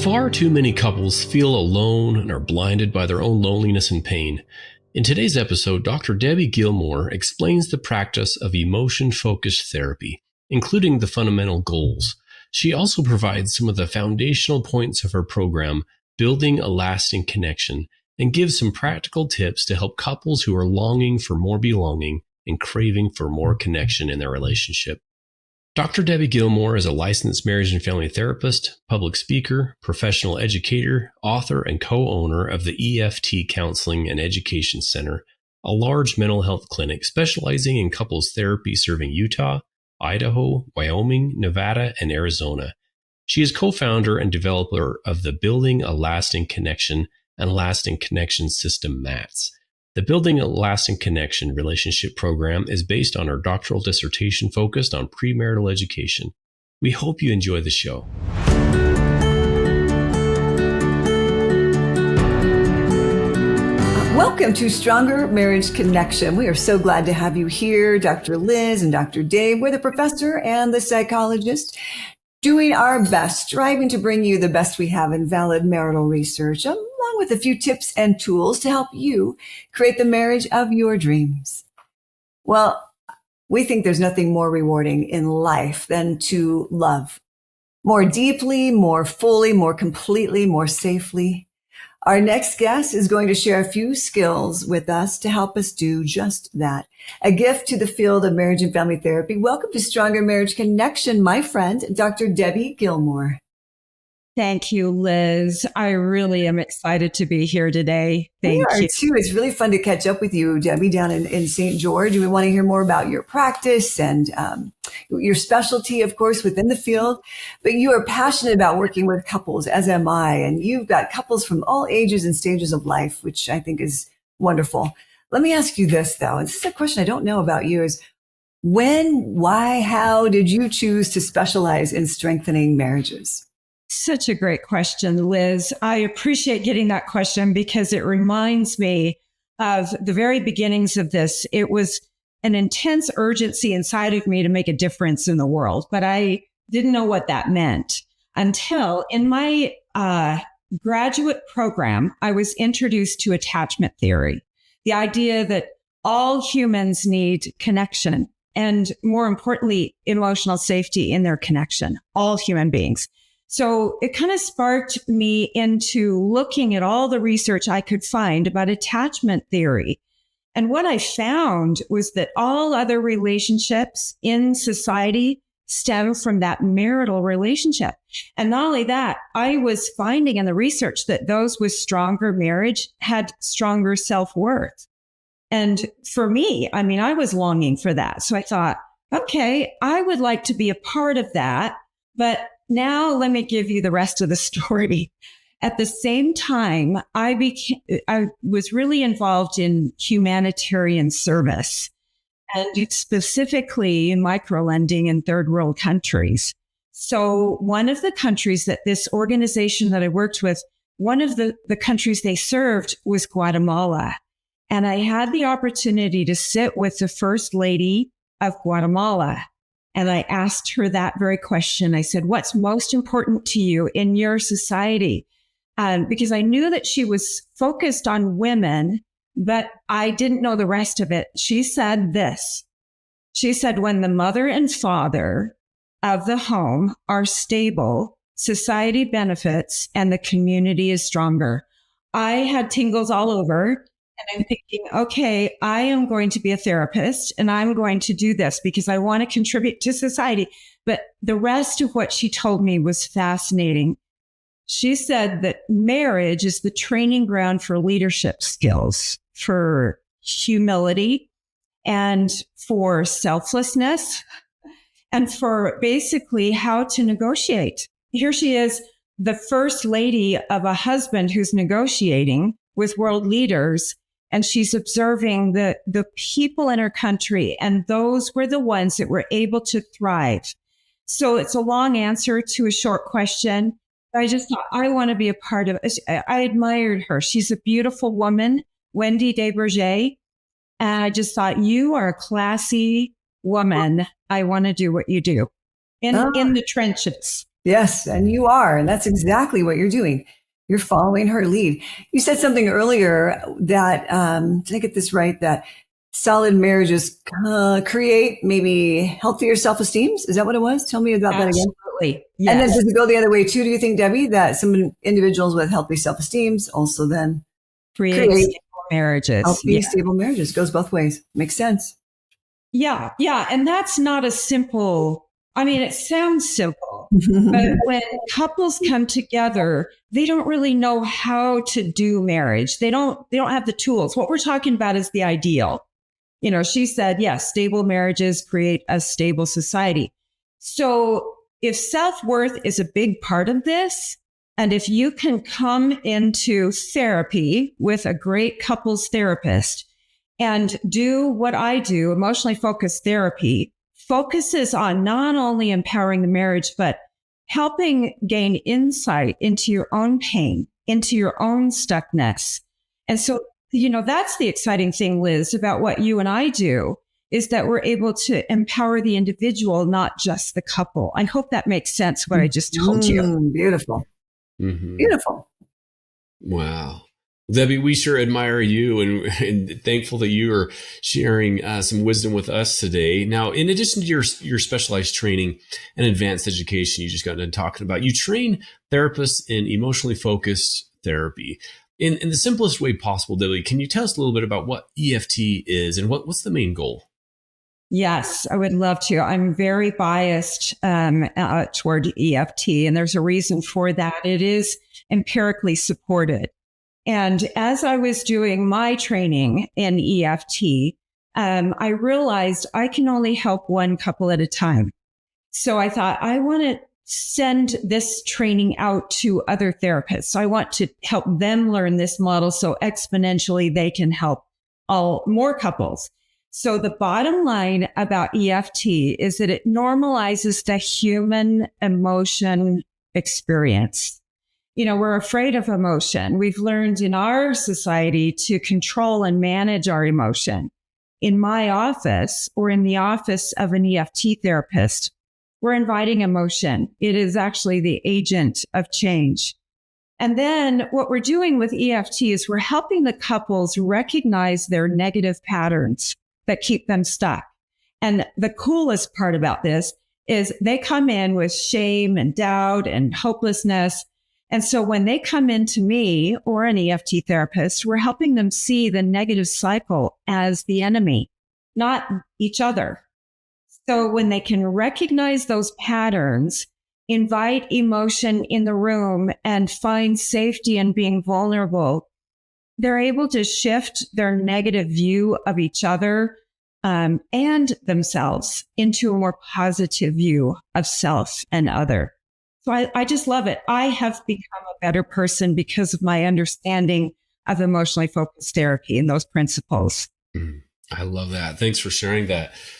Far too many couples feel alone and are blinded by their own loneliness and pain. In today's episode, Dr. Debi Gilmore explains the practice of emotion-focused therapy, including the fundamental goals. She also provides some of the foundational points of her program, Building a Lasting Connection, and gives some practical tips to help couples who are longing for more belonging and craving for more connection in their relationship. Dr. Debi Gilmore is a licensed marriage and family therapist, public speaker, professional educator, author, and co-owner of the EFT Counseling and Education Center, a large mental health clinic specializing in couples therapy serving Utah, Idaho, Wyoming, Nevada, and Arizona. She is co-founder and developer of the Building a Lasting Connection and Lasting Connection System MATS. The Building a Lasting Connection relationship program is based on her doctoral dissertation focused on premarital education. We hope you enjoy the show. Welcome to Stronger Marriage Connection. We are so glad to have you here, Dr. Liz and Dr. Dave. We're the professor and the psychologist, doing our best, striving to bring you the best we have in valid marital research, along with a few tips and tools to help you create the marriage of your dreams. Well, we think there's nothing more rewarding in life than to love more deeply, more fully, more completely, more safely. Our next guest is going to share a few skills with us to help us do just that. A gift to the field of marriage and family therapy. Welcome to Stronger Marriage Connection, my friend, Dr. Debi Gilmore. Thank you, Liz. I really am excited to be here today. Thank you. We are too. It's really fun to catch up with you, Debi, down in St. George. We want to hear more about your practice and your specialty, of course, within the field. But you are passionate about working with couples, as am I. And you've got couples from all ages and stages of life, which I think is wonderful. Let me ask you this, though. And this is a question I don't know about you, is when, why, how did you choose to specialize in strengthening marriages? Such a great question, Liz. I appreciate getting that question because it reminds me of the very beginnings of this. It was an intense urgency inside of me to make a difference in the world, but I didn't know what that meant until in my graduate program, I was introduced to attachment theory, the idea that all humans need connection and, more importantly, emotional safety in their connection, all human beings. So it kind of sparked me into looking at all the research I could find about attachment theory. And what I found was that all other relationships in society stem from that marital relationship. And not only that, I was finding in the research that those with stronger marriage had stronger self-worth. And for me, I was longing for that. So I thought, okay, I would like to be a part of that, but now let me give you the rest of the story. At the same time, I was really involved in humanitarian service and specifically in microlending in third world countries. So one of the countries that this organization that I worked with, one of the countries they served was Guatemala. And I had the opportunity to sit with the First Lady of Guatemala. And I asked her that very question. I said, what's most important to you in your society? Because I knew that she was focused on women, but I didn't know the rest of it. She said this. She said, when the mother and father of the home are stable, society benefits and the community is stronger. I had tingles all over. And I'm thinking, okay, I am going to be a therapist and I'm going to do this because I want to contribute to society. But the rest of what she told me was fascinating. She said that marriage is the training ground for leadership skills, for humility and for selflessness and for basically how to negotiate. Here she is, the first lady of a husband who's negotiating with world leaders. And she's observing the people in her country, and those were the ones that were able to thrive. So it's a long answer to a short question. I just thought, I want to be a part of it. I admired her. She's a beautiful woman, Wendy DeBerger. And I just thought, you are a classy woman. I want to do what you do in the trenches. Yes, and you are. And that's exactly what you're doing. You're following her lead. You said something earlier that, did I get this right? That solid marriages create maybe healthier self-esteem. Is that what it was? Tell me about that again. Absolutely. And then Yes. does it go the other way too? Do you think, Debbie, that some individuals with healthy self-esteem also then Create create stable marriages. healthy, Yeah. stable marriages? Goes both ways. Makes sense. Yeah. Yeah. And that's not a simple, I mean, it sounds simple, but when couples come together, they don't really know how to do marriage. They don't have the tools. What we're talking about is the ideal. She said, yes, stable marriages create a stable society. So if self-worth is a big part of this, and if you can come into therapy with a great couples therapist and do what I do, emotionally focused therapy, focuses on not only empowering the marriage, but helping gain insight into your own pain, into your own stuckness. And so, that's the exciting thing, Liz, about what you and I do, is that we're able to empower the individual, not just the couple. I hope that makes sense, what I just told you. Beautiful. Mm-hmm. Beautiful. Wow. Debbie, we sure admire you and thankful that you are sharing some wisdom with us today. Now, in addition to your specialized training and advanced education you just got done talking about, you train therapists in emotionally focused therapy. In the simplest way possible, Debbie, can you tell us a little bit about what EFT is and what's the main goal? Yes, I would love to. I'm very biased toward EFT, and there's a reason for that. It is empirically supported. And as I was doing my training in EFT, I realized I can only help one couple at a time. So I thought, I want to send this training out to other therapists. So I want to help them learn this model so exponentially they can help more couples. So the bottom line about EFT is that it normalizes the human emotion experience. We're afraid of emotion. We've learned in our society to control and manage our emotion. In my office or in the office of an EFT therapist, we're inviting emotion. It is actually the agent of change. And then what we're doing with EFT is we're helping the couples recognize their negative patterns that keep them stuck. And the coolest part about this is they come in with shame and doubt and hopelessness. And so when they come into me or an EFT therapist, we're helping them see the negative cycle as the enemy, not each other. So when they can recognize those patterns, invite emotion in the room and find safety in being vulnerable, they're able to shift their negative view of each other and themselves into a more positive view of self and other. So I just love it. I have become a better person because of my understanding of emotionally focused therapy and those principles. I love that. Thanks for sharing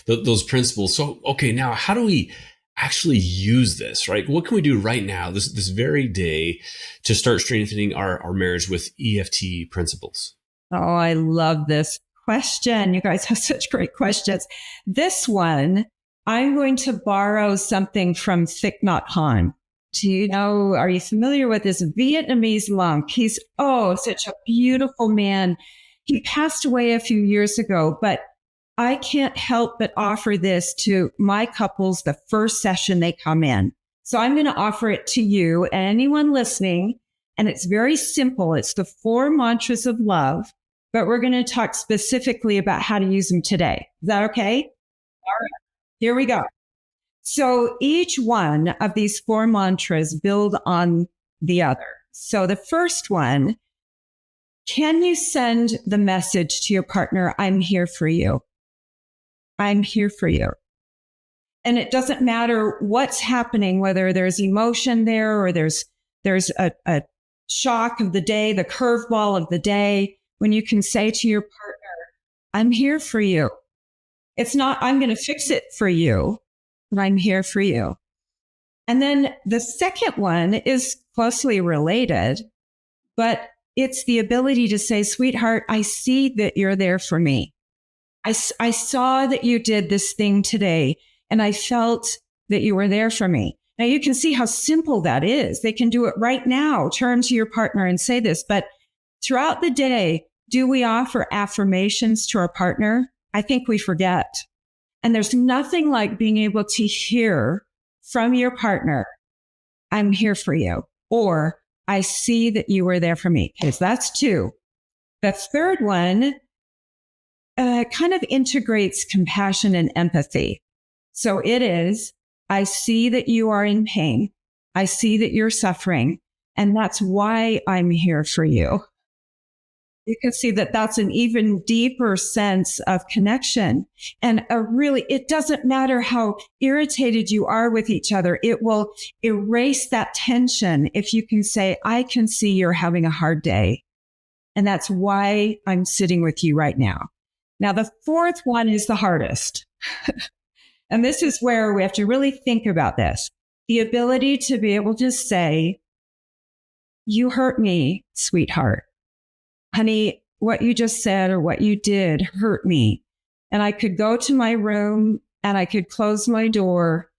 those principles. So, okay, now how do we actually use this, right? What can we do right now, this very day, to start strengthening our marriage with EFT principles? Oh, I love this question. You guys have such great questions. This one, I'm going to borrow something from Thich Nhat Hanh. Are you familiar with this Vietnamese monk? He's, such a beautiful man. He passed away a few years ago, but I can't help but offer this to my couples the first session they come in. So I'm going to offer it to you and anyone listening. And it's very simple. It's the 4 mantras of love, but we're going to talk specifically about how to use them today. Is that okay? All right, here we go. So each one of these 4 mantras build on the other. So the first one, can you send the message to your partner, I'm here for you? I'm here for you. And it doesn't matter what's happening, whether there's emotion there or there's a shock of the day, the curveball of the day, when you can say to your partner, I'm here for you. It's not, I'm going to fix it for you, but I'm here for you. And then the second one is closely related, but it's the ability to say, sweetheart, I see that you're there for me. I saw that you did this thing today, and I felt that you were there for me. Now you can see how simple that is. They can do it right now. Turn to your partner and say this, but throughout the day, do we offer affirmations to our partner? I think we forget. And there's nothing like being able to hear from your partner, I'm here for you, or I see that you were there for me. Okay, so that's two. The third one kind of integrates compassion and empathy. So it is, I see that you are in pain. I see that you're suffering. And that's why I'm here for you. You can see that that's an even deeper sense of connection. And it doesn't matter how irritated you are with each other. It will erase that tension if you can say, I can see you're having a hard day. And that's why I'm sitting with you right now. Now, the fourth one is the hardest. And this is where we have to really think about this. The ability to be able to say, you hurt me, sweetheart. Honey, what you just said or what you did hurt me. And I could go to my room and I could close my door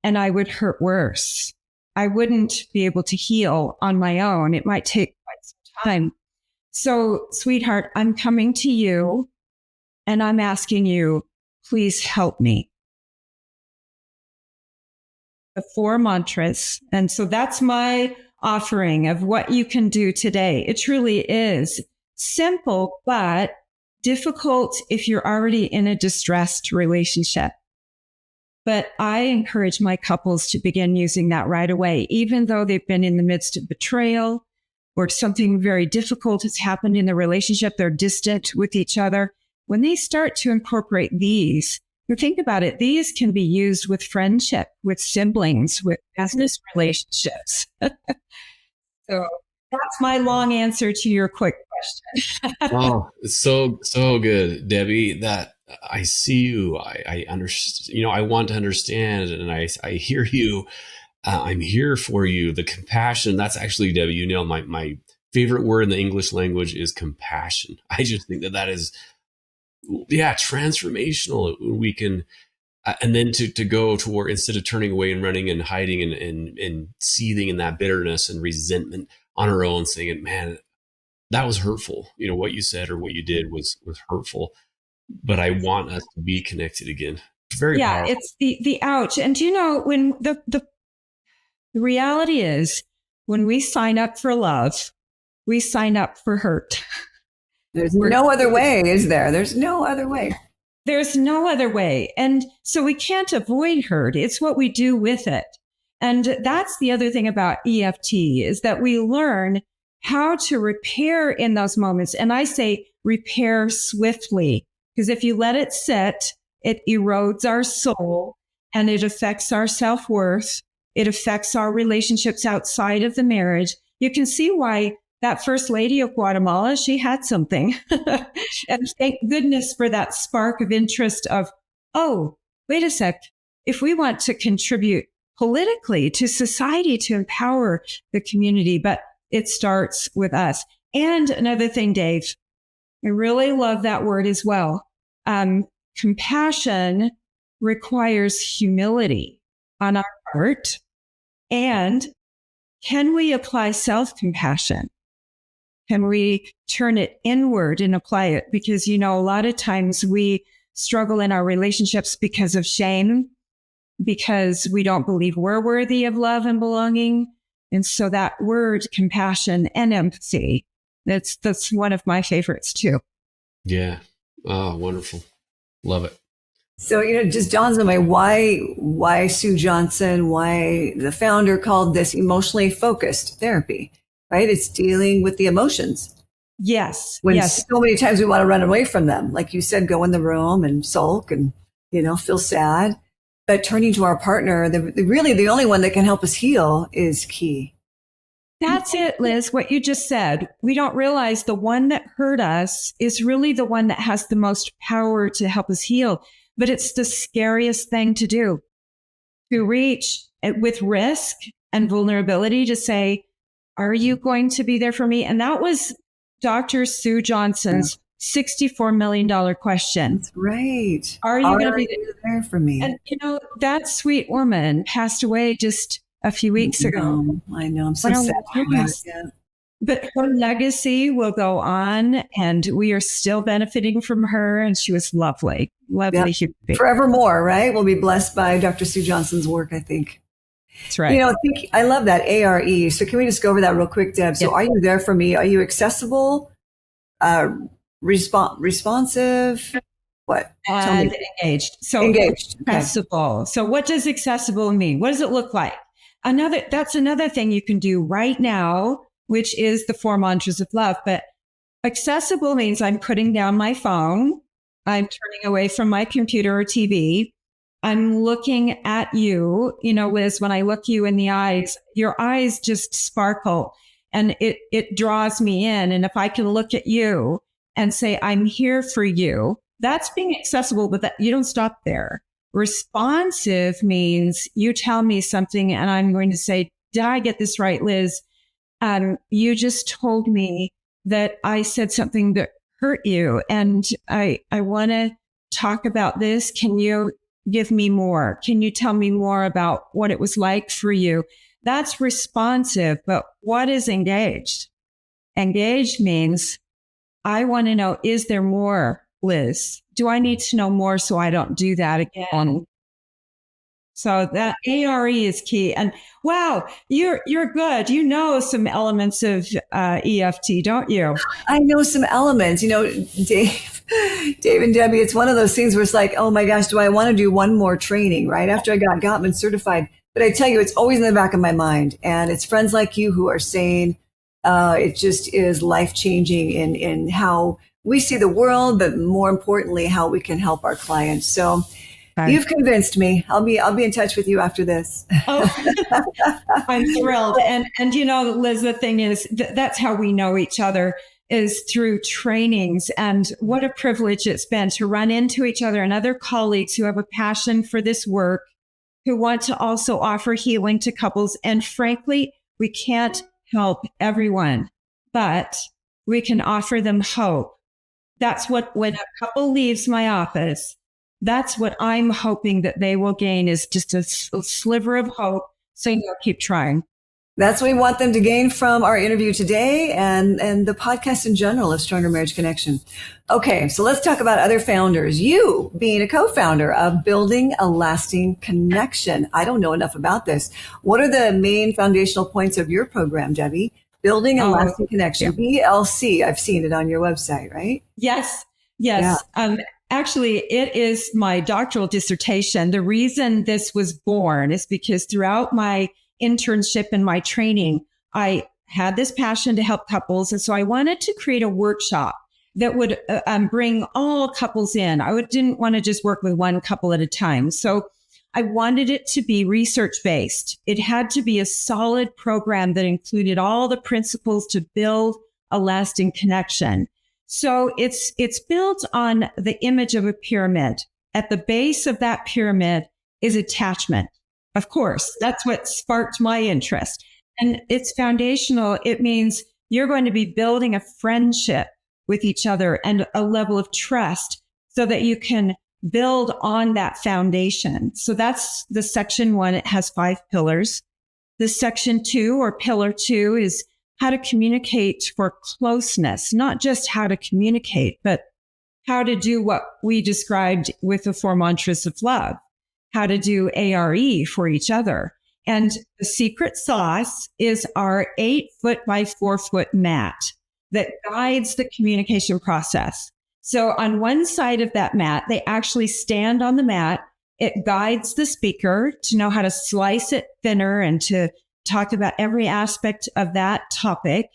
and I would hurt worse. I wouldn't be able to heal on my own. It might take quite some time. So, sweetheart, I'm coming to you and I'm asking you, please help me. The 4 mantras. And so that's my offering of what you can do today. It truly is simple, but difficult if you're already in a distressed relationship. But I encourage my couples to begin using that right away, even though they've been in the midst of betrayal or something very difficult has happened in the relationship. They're distant with each other. When they start to incorporate these, you think about it, these can be used with friendship, with siblings, with business relationships. So that's my long answer to your quick question. Oh, it's so good, Debbie. That I see you. I understand. I want to understand, and I hear you. I'm here for you. The compassion. That's actually, Debbie. You know, my favorite word in the English language is compassion. I just think that is, transformational. We can. And then to go toward, instead of turning away and running and hiding and seething in that bitterness and resentment on our own, saying, man, that was hurtful. What you said or what you did was hurtful, but I want us to be connected again. It's very powerful. It's the ouch. And when the reality is, when we sign up for love, we sign up for hurt. There's no other way, is there? There's no other way. There's no other way. And so we can't avoid hurt. It's what we do with it. And that's the other thing about EFT, is that we learn how to repair in those moments. And I say repair swiftly, because if you let it sit, it erodes our soul and it affects our self-worth. It affects our relationships outside of the marriage. You can see why that First Lady of Guatemala, she had something. And thank goodness for that spark of interest of, oh, wait a sec. If we want to contribute politically to society, to empower the community, but it starts with us. And another thing, Dave, I really love that word as well. Compassion requires humility on our part. And can we apply self-compassion? Can we turn it inward and apply it? Because, a lot of times we struggle in our relationships because of shame, because we don't believe we're worthy of love and belonging. And so that word, compassion and empathy, that's one of my favorites too. Yeah. Oh, wonderful. Love it. So, it just dawns on me, why Sue Johnson, why the founder called this emotionally focused therapy, right? It's dealing with the emotions. Yes. When so many times we want to run away from them. Like you said, go in the room and sulk and, feel sad. But turning to our partner, really the only one that can help us heal is key. That's it, Liz, what you just said. We don't realize the one that hurt us is really the one that has the most power to help us heal. But it's the scariest thing to do, to reach with risk and vulnerability to say, are you going to be there for me? And that was Dr. Sue Johnson's $64 million question. That's right. Are you going to be there for me? And, that sweet woman passed away just a few weeks ago. I know. I'm so sad. Yeah. But her legacy will go on, and we are still benefiting from her. And she was lovely human being. Forevermore, right? We'll be blessed by Dr. Sue Johnson's work, I think. That's right. I love that ARE. So can we just go over that real quick, Deb? So Are you there for me? Are you accessible, responsive? What? And engaged. So engaged. Accessible. So what does accessible mean? What does it look like? That's another thing you can do right now, which is the 4 mantras of love. But accessible means I'm putting down my phone. I'm turning away from my computer or TV. I'm looking at you. Liz, when I look you in the eyes, your eyes just sparkle and it draws me in. And if I can look at you and say, I'm here for you, that's being accessible, but you don't stop there. Responsive means you tell me something and I'm going to say, did I get this right, Liz? You just told me that I said something that hurt you. And I want to talk about this. Can you give me more? Can you tell me more about what it was like for you? That's responsive. But what is engaged? Engaged means I want to know, is there more, Liz? Do I need to know more so I don't do that again? So that ARE is key. And wow, you're good. You know some elements of EFT, don't you? I know some elements. Dave and Debbie, it's one of those things where it's like, oh my gosh, do I want to do one more training right after I got Gottman certified? But I tell you, it's always in the back of my mind. And it's friends like you who are saying it just is life-changing in how we see the world, but more importantly, how we can help our clients. So you've convinced me. I'll be in touch with you after this. Oh, I'm thrilled. And Liz, the thing is, that's how we know each other, is through trainings. And what a privilege it's been to run into each other and other colleagues who have a passion for this work, who want to also offer healing to couples. And frankly, we can't help everyone, but we can offer them hope. That's what, when a couple leaves my office, that's what I'm hoping that they will gain, is just a sliver of hope. So keep trying. That's what we want them to gain from our interview today and the podcast in general of Stronger Marriage Connection. Okay, so let's talk about other founders. You being a co-founder of Building a Lasting Connection. I don't know enough about this. What are the main foundational points of your program, Debbie? Building a Lasting Connection, BLC. I've seen it on your website, right? Yes. Yeah. Actually, it is my doctoral dissertation. The reason this was born is because throughout my internship and my training, I had this passion to help couples. And so I wanted to create a workshop that would bring all couples in. Didn't want to just work with one couple at a time. So I wanted it to be research-based. It had to be a solid program that included all the principles to build a lasting connection. So it's built on the image of a pyramid. At the base of that pyramid is attachment. Of course, that's what sparked my interest. And it's foundational. It means you're going to be building a friendship with each other and a level of trust so that you can build on that foundation. So that's the section 1. It has 5 pillars. The section 2, or pillar 2, is how to communicate for closeness, not just how to communicate, but how to do what we described with the 4 mantras of love, how to do ARE for each other. And the secret sauce is our 8-foot by 4-foot mat that guides the communication process. So on one side of that mat, they actually stand on the mat. It guides the speaker to know how to slice it thinner and to talk about every aspect of that topic.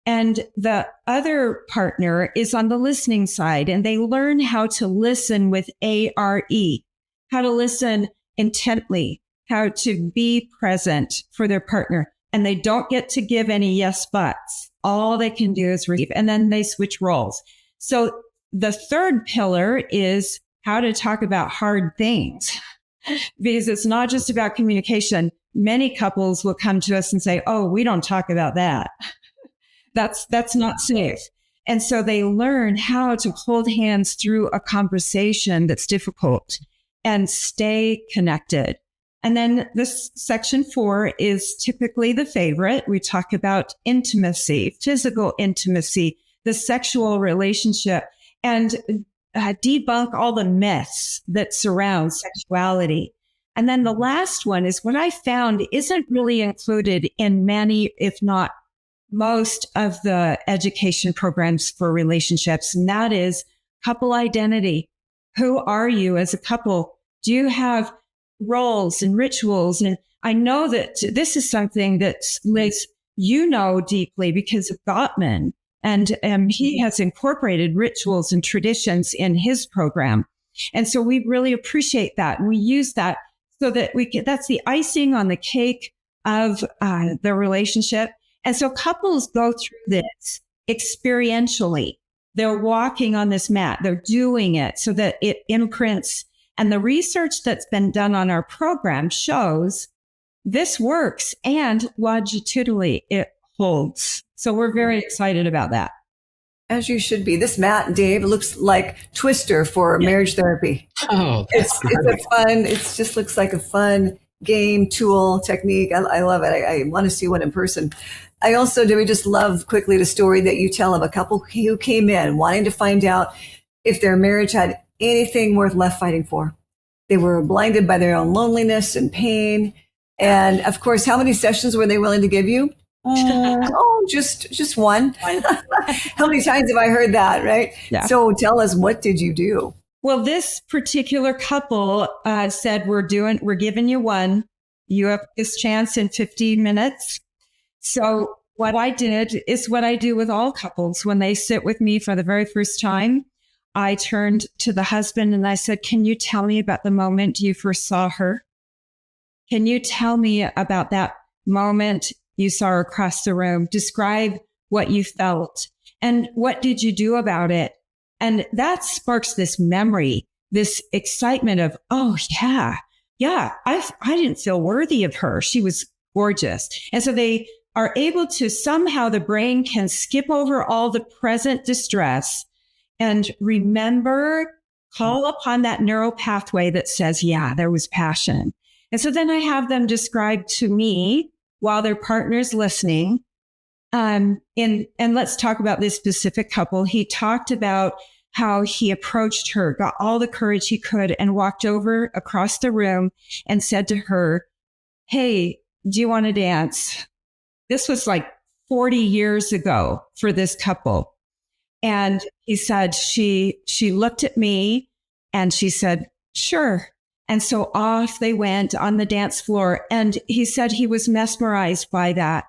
And the other partner is on the listening side, and they learn how to listen with ARE, how to listen intently, how to be present for their partner. And they don't get to give any yes buts. All they can do is receive, and then they switch roles. So the third pillar is how to talk about hard things, because it's not just about communication. Many couples will come to us and say, oh, we don't talk about that. That's not safe. And so they learn how to hold hands through a conversation that's difficult and stay connected. And then this section 4 is typically the favorite. We talk about intimacy, physical intimacy, the sexual relationship, and debunk all the myths that surround sexuality. And then the last one is what I found isn't really included in many, if not most of the education programs for relationships. And that is couple identity. Who are you as a couple? Do you have roles and rituals? And I know that this is something that Liz, you know deeply because of Gottman. And he has incorporated rituals and traditions in his program. And so we really appreciate that. And we use that so that that's the icing on the cake of the relationship. And so couples go through this experientially. They're walking on this mat. They're doing it so that it imprints. And the research that's been done on our program shows this works, and longitudinally it holds. So we're very excited about that. As you should be. This mat, Dave, looks like Twister for marriage therapy. Oh, it's a fun, it just looks like a fun game, tool, technique. I love it. I want to see one in person. I also, do we just love quickly the story that you tell of a couple who came in wanting to find out if their marriage had anything worth left fighting for. They were blinded by their own loneliness and pain. And of course, how many sessions were they willing to give you? Just one. How many times have I heard that, right? Yeah. So tell us, what did you do? Well, this particular couple said, we're giving you one. You have this chance in 15 minutes. So what I did is what I do with all couples. When they sit with me for the very first time, I turned to the husband and I said, can you tell me about the moment you first saw her? Can you tell me about that moment you saw her across the room? Describe what you felt and what did you do about it? And that sparks this memory, this excitement of, oh yeah, I didn't feel worthy of her. She was gorgeous. And so they are able to somehow, the brain can skip over all the present distress and remember, call upon that neural pathway that says, yeah, there was passion. And so then I have them describe to me while their partner's listening. And let's talk about this specific couple. He talked about how he approached her, got all the courage he could, and walked over across the room and said to her, hey, do you want to dance? This was like 40 years ago for this couple. And he said, she looked at me and she said, sure. And so off they went on the dance floor. And he said he was mesmerized by that.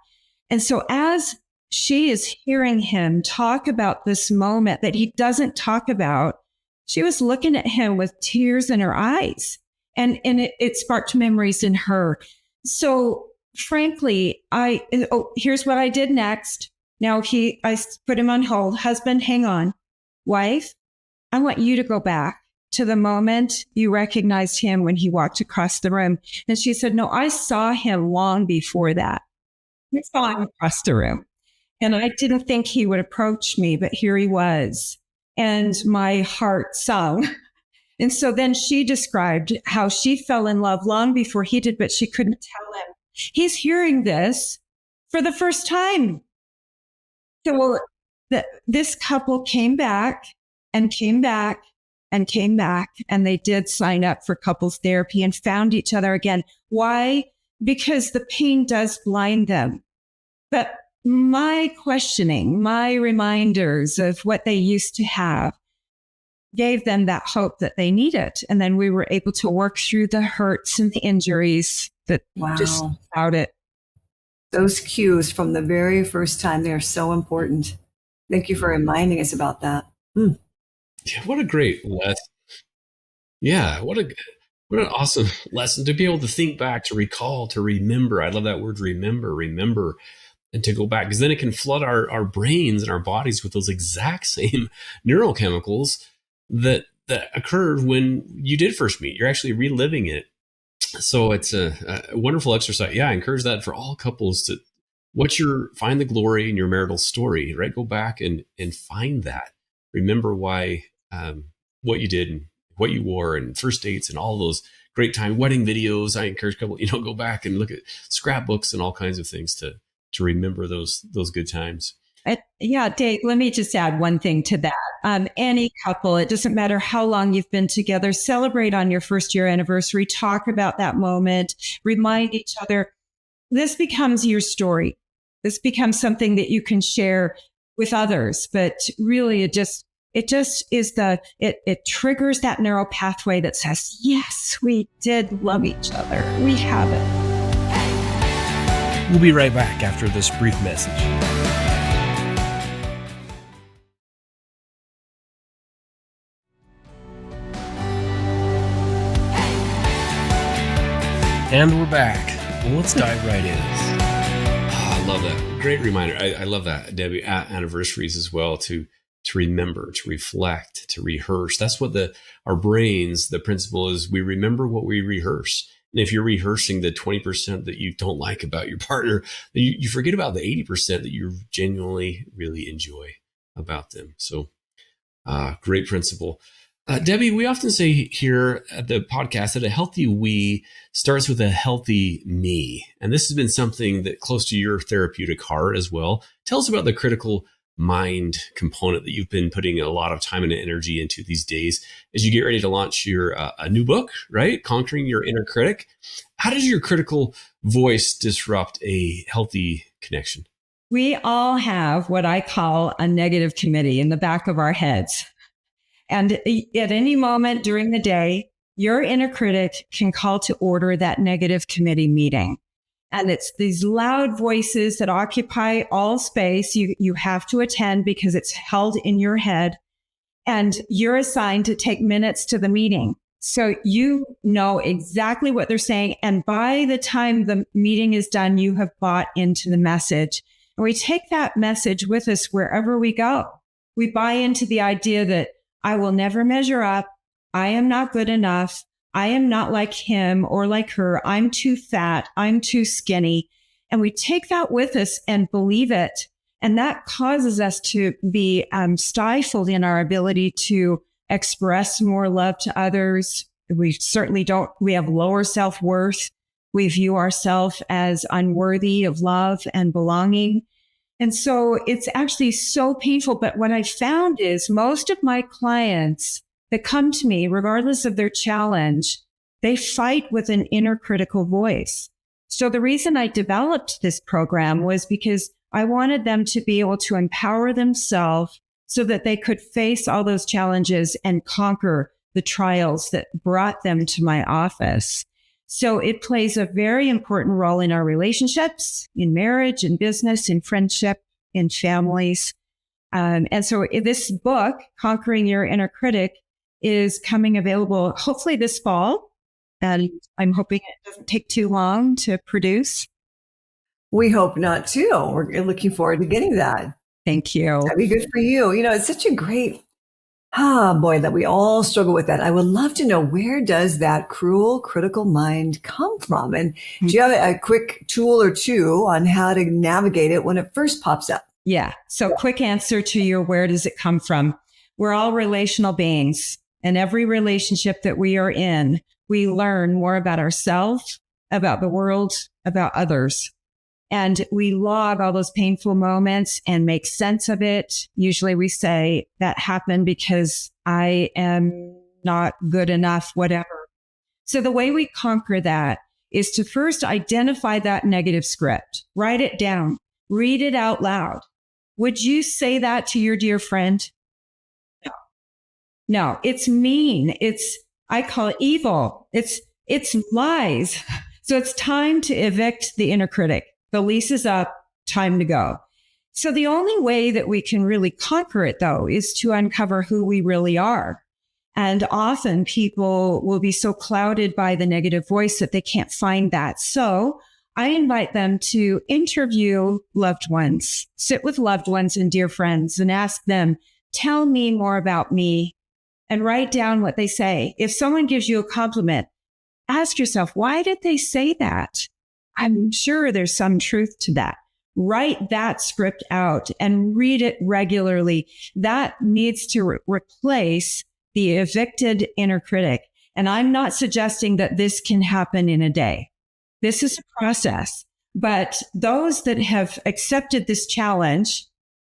And so as she is hearing him talk about this moment that he doesn't talk about, she was looking at him with tears in her eyes. And it sparked memories in her. So frankly, here's what I did next. Now I put him on hold. Husband, hang on. Wife, I want you to go back to the moment you recognized him when he walked across the room. And she said, no, I saw him long before that. I saw him across the room. And I didn't think he would approach me, but here he was. And my heart sung. And so then she described how she fell in love long before he did, but she couldn't tell him. He's hearing this for the first time. So this couple came back and came back and came back, and they did sign up for couples therapy and found each other again. Why? Because the pain does blind them. But my questioning, my reminders of what they used to have gave them that hope that they needed. And then we were able to work through the hurts and the injuries that just about it. Those cues from the very first time, they are so important. Thank you for reminding us about that. Yeah, what a great lesson. Yeah, what an awesome lesson to be able to think back, to recall, to remember. I love that word, remember, and to go back, because then it can flood our brains and our bodies with those exact same neurochemicals that occurred when you did first meet. You're actually reliving it. So it's a wonderful exercise. Yeah, I encourage that for all couples find the glory in your marital story, right? Go back and find that. Remember why, what you did and what you wore and first dates and all those great time wedding videos. I encourage people, go back and look at scrapbooks and all kinds of things to remember those good times. Yeah, Dave, let me just add one thing to that. Any couple, it doesn't matter how long you've been together, celebrate on your first year anniversary, talk about that moment, remind each other. This becomes your story. This becomes something that you can share with others. But really, it just is it triggers that neural pathway that says, yes, we did love each other. We have it. We'll be right back after this brief message. And we're back. Well, let's dive right in. I love that. Great reminder. I love that, Debbie. Anniversaries as well, to remember, to reflect, to rehearse. That's what our brains, the principle is, we remember what we rehearse. And if you're rehearsing the 20% that you don't like about your partner, you forget about the 80% that you genuinely really enjoy about them. So great principle. Debbie, we often say here at the podcast that a healthy we starts with a healthy me. And this has been something that close to your therapeutic heart as well. Tell us about the critical mind component that you've been putting a lot of time and energy into these days as you get ready to launch your a new book, right? Conquering Your Inner Critic. How does your critical voice disrupt a healthy connection? We all have what I call a negative committee in the back of our heads. And at any moment during the day, your inner critic can call to order that negative committee meeting. And it's these loud voices that occupy all space. You have to attend because it's held in your head. And you're assigned to take minutes to the meeting. So you know exactly what they're saying. And by the time the meeting is done, you have bought into the message. And we take that message with us wherever we go. We buy into the idea that I will never measure up. I am not good enough. I am not like him or like her. I'm too fat. I'm too skinny. And we take that with us and believe it. And that causes us to be stifled in our ability to express more love to others. We certainly we have lower self-worth. We view ourselves as unworthy of love and belonging. And so it's actually so painful. But what I found is most of my clients that come to me, regardless of their challenge, they fight with an inner critical voice. So the reason I developed this program was because I wanted them to be able to empower themselves so that they could face all those challenges and conquer the trials that brought them to my office. So it plays a very important role in our relationships, in marriage, in business, in friendship, in families. And so this book, Conquering Your Inner Critic, is coming available hopefully this fall. And I'm hoping it doesn't take too long to produce. We hope not too. We're looking forward to getting that. Thank you. That'd be good for you. It's such a great that we all struggle with that. I would love to know, where does that cruel, critical mind come from? And do you have a quick tool or two on how to navigate it when it first pops up? Yeah. So quick answer to your, where does it come from? We're all relational beings. And every relationship that we are in, we learn more about ourselves, about the world, about others. And we log all those painful moments and make sense of it. Usually we say that happened because I am not good enough, whatever. So the way we conquer that is to first identify that negative script, write it down, read it out loud. Would you say that to your dear friend? No, it's mean. I call it evil. It's lies. So it's time to evict the inner critic. The lease is up, time to go. So the only way that we can really conquer it, though, is to uncover who we really are. And often people will be so clouded by the negative voice that they can't find that. So I invite them to interview loved ones, sit with loved ones and dear friends and ask them, tell me more about me, and write down what they say. If someone gives you a compliment, ask yourself, why did they say that? I'm sure there's some truth to that. Write that script out and read it regularly. That needs to replace the evicted inner critic. And I'm not suggesting that this can happen in a day. This is a process. But those that have accepted this challenge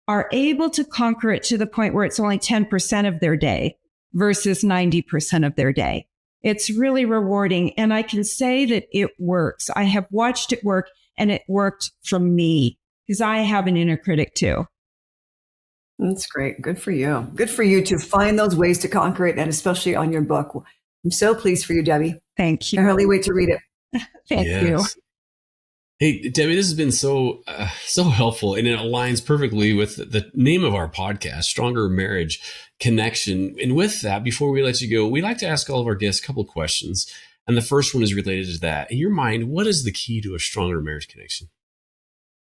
are able to conquer it to the point where it's only 10% of their day versus 90% of their day. It's really rewarding. And I can say that it works. I have watched it work, and it worked for me because I have an inner critic too. That's great. Good for you. Good for you to find those ways to conquer it, and especially on your book. I'm so pleased for you, Debi. Thank you. I hardly wait to read it. Thank you. Hey, Debi, this has been so helpful, and it aligns perfectly with the name of our podcast, Stronger Marriage Connection. And with that, before we let you go, we like to ask all of our guests a couple of questions. And the first one is related to that. In your mind, what is the key to a stronger marriage connection?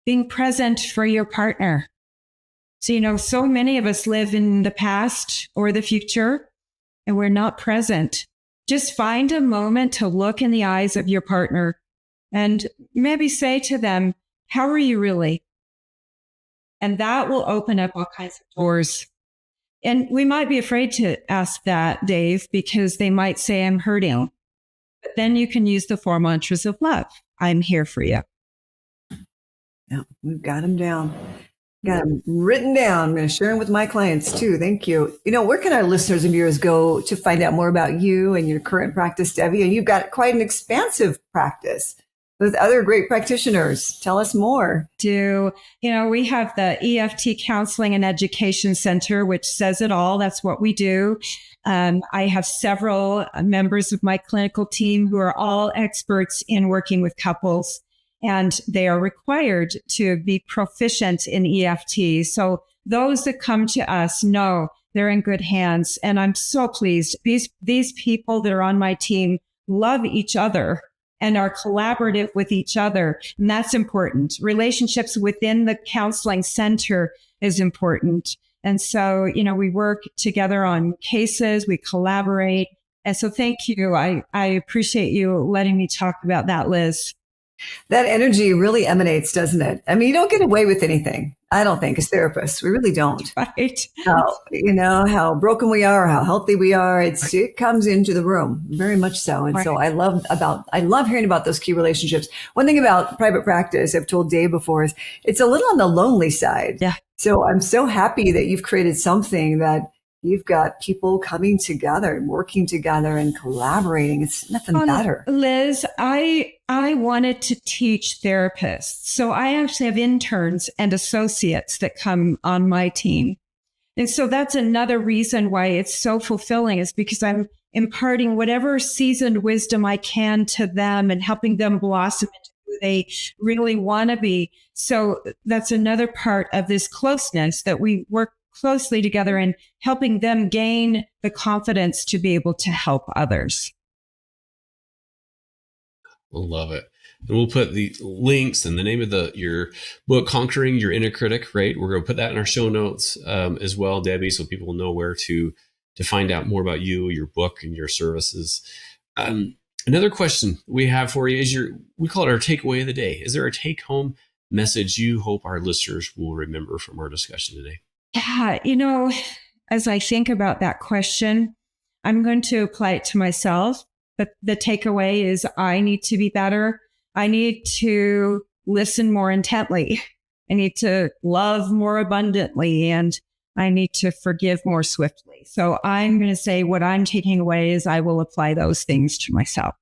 Being present for your partner. So, so many of us live in the past or the future, and we're not present. Just find a moment to look in the eyes of your partner and maybe say to them, how are you really? And that will open up all kinds of doors. And we might be afraid to ask that, Dave, because they might say, I'm hurting. But then you can use the 4 mantras of love. I'm here for you. Yeah, we've got them down. Got them written down. I'm going to share them with my clients too. Thank you. Where can our listeners and viewers go to find out more about you and your current practice, Debi? And you've got quite an expansive practice with other great practitioners. Tell us more. We have the EFT Counseling and Education Center, which says it all. That's what we do. I have several members of my clinical team who are all experts in working with couples, and they are required to be proficient in EFT. So those that come to us know they're in good hands. And I'm so pleased. These people that are on my team love each other and are collaborative with each other. And that's important. Relationships within the counseling center is important. And so, we work together on cases, we collaborate. And so thank you. I appreciate you letting me talk about that, Liz. That energy really emanates, doesn't it? I mean, you don't get away with anything, I don't think, as therapists. We really don't. Right. How broken we are, how healthy we are. It comes into the room, very much so. And so I love hearing about those key relationships. One thing about private practice, I've told Dave before, is it's a little on the lonely side. Yeah. So I'm so happy that you've created something that you've got people coming together and working together and collaborating. It's nothing better. Liz, I wanted to teach therapists. So I actually have interns and associates that come on my team. And so that's another reason why it's so fulfilling, is because I'm imparting whatever seasoned wisdom I can to them and helping them blossom into who they really want to be. So that's another part of this closeness, that we work closely together and helping them gain the confidence to be able to help others. We'll love it. And we'll put the links and the name of your book, Conquering Your Inner Critic, right? We're going to put that in our show notes as well, Debi, so people will know where to find out more about you, your book, and your services. Another question we have for you is we call it our takeaway of the day. Is there a take-home message you hope our listeners will remember from our discussion today? Yeah, as I think about that question, I'm going to apply it to myself. But the takeaway is I need to be better. I need to listen more intently. I need to love more abundantly, and I need to forgive more swiftly. So I'm going to say what I'm taking away is I will apply those things to myself.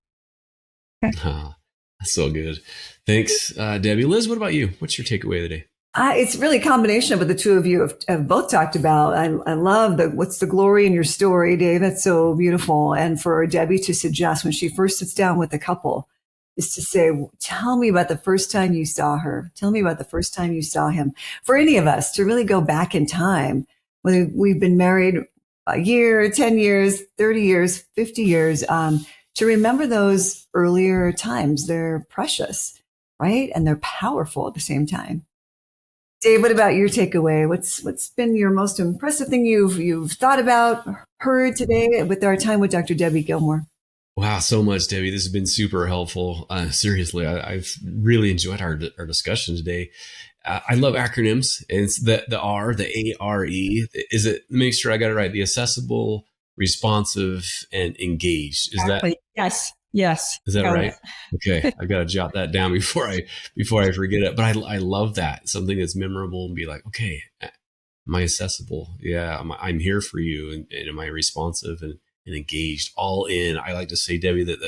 Okay. That's so good. Thanks, Debi. Liz, what about you? What's your takeaway of the day? It's really a combination of what the two of you have both talked about. I love what's the glory in your story, Dave. That's so beautiful. And for Debi to suggest when she first sits down with a couple is to say, tell me about the first time you saw her. Tell me about the first time you saw him. For any of us to really go back in time, whether we've been married a year, 10 years, 30 years, 50 years, to remember those earlier times. They're precious, right? And they're powerful at the same time. Dave, what about your takeaway? What's been your most impressive thing you've thought about, heard today with our time with Dr. Debi Gilmore? Wow, so much, Debbie. This has been super helpful. Seriously, I've really enjoyed our discussion today. I love acronyms. And it's the R, the ARE. Is it? Make sure I got it right. The accessible, responsive, and engaged. Exactly. Yes. Yes. Is that Got right? it. Okay, I've got to jot that down before I forget it. But I love that, something that's memorable, and be like, okay, am I accessible? Yeah, I'm here for you, and am I responsive and engaged? All in. I like to say, Debbie, that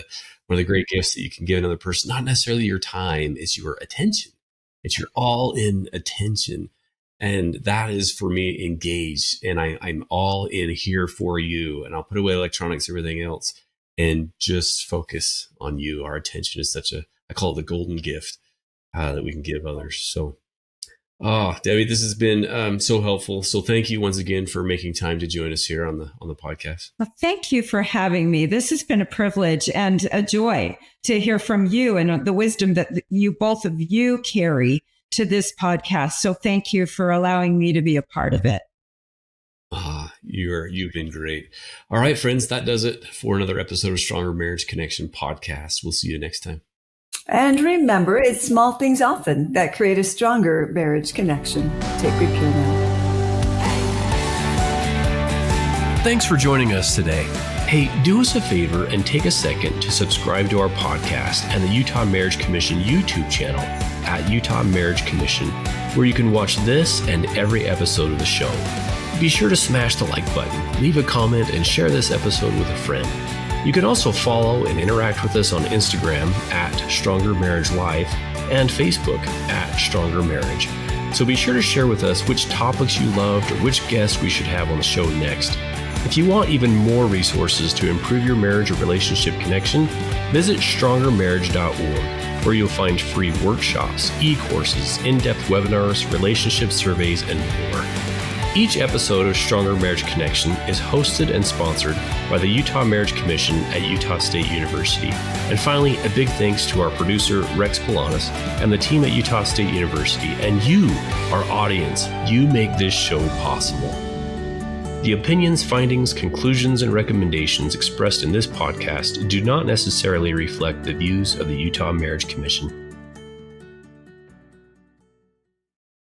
one of the great gifts that you can give another person, not necessarily your time, is your attention. It's your all in attention. And that is for me engaged. And I'm all in here for you. And I'll put away electronics, everything else, and just focus on you. Our attention is I call it the golden gift that we can give others. So, Debbie, this has been so helpful. So thank you once again for making time to join us here on the podcast. Well, thank you for having me. This has been a privilege and a joy to hear from you and the wisdom that both of you carry to this podcast. So thank you for allowing me to be a part of it. You've been great. All right, friends, that does it for another episode of Stronger Marriage Connection podcast. We'll see you next time. And remember, it's small things often that create a stronger marriage connection. Take good care now. Thanks for joining us today. Hey, do us a favor and take a second to subscribe to our podcast and the Utah Marriage Commission YouTube channel at Utah Marriage Commission, where you can watch this and every episode of the show. Be sure to smash the like button, leave a comment, and share this episode with a friend. You can also follow and interact with us on Instagram at Stronger Marriage Life and Facebook at Stronger Marriage. So be sure to share with us which topics you loved or which guests we should have on the show next. If you want even more resources to improve your marriage or relationship connection, visit strongermarriage.org, where you'll find free workshops, e-courses, in-depth webinars, relationship surveys, and more. Each episode of Stronger Marriage Connection is hosted and sponsored by the Utah Marriage Commission at Utah State University. And finally, a big thanks to our producer, Rex Polanis, and the team at Utah State University, and you, our audience. You make this show possible. The opinions, findings, conclusions, and recommendations expressed in this podcast do not necessarily reflect the views of the Utah Marriage Commission.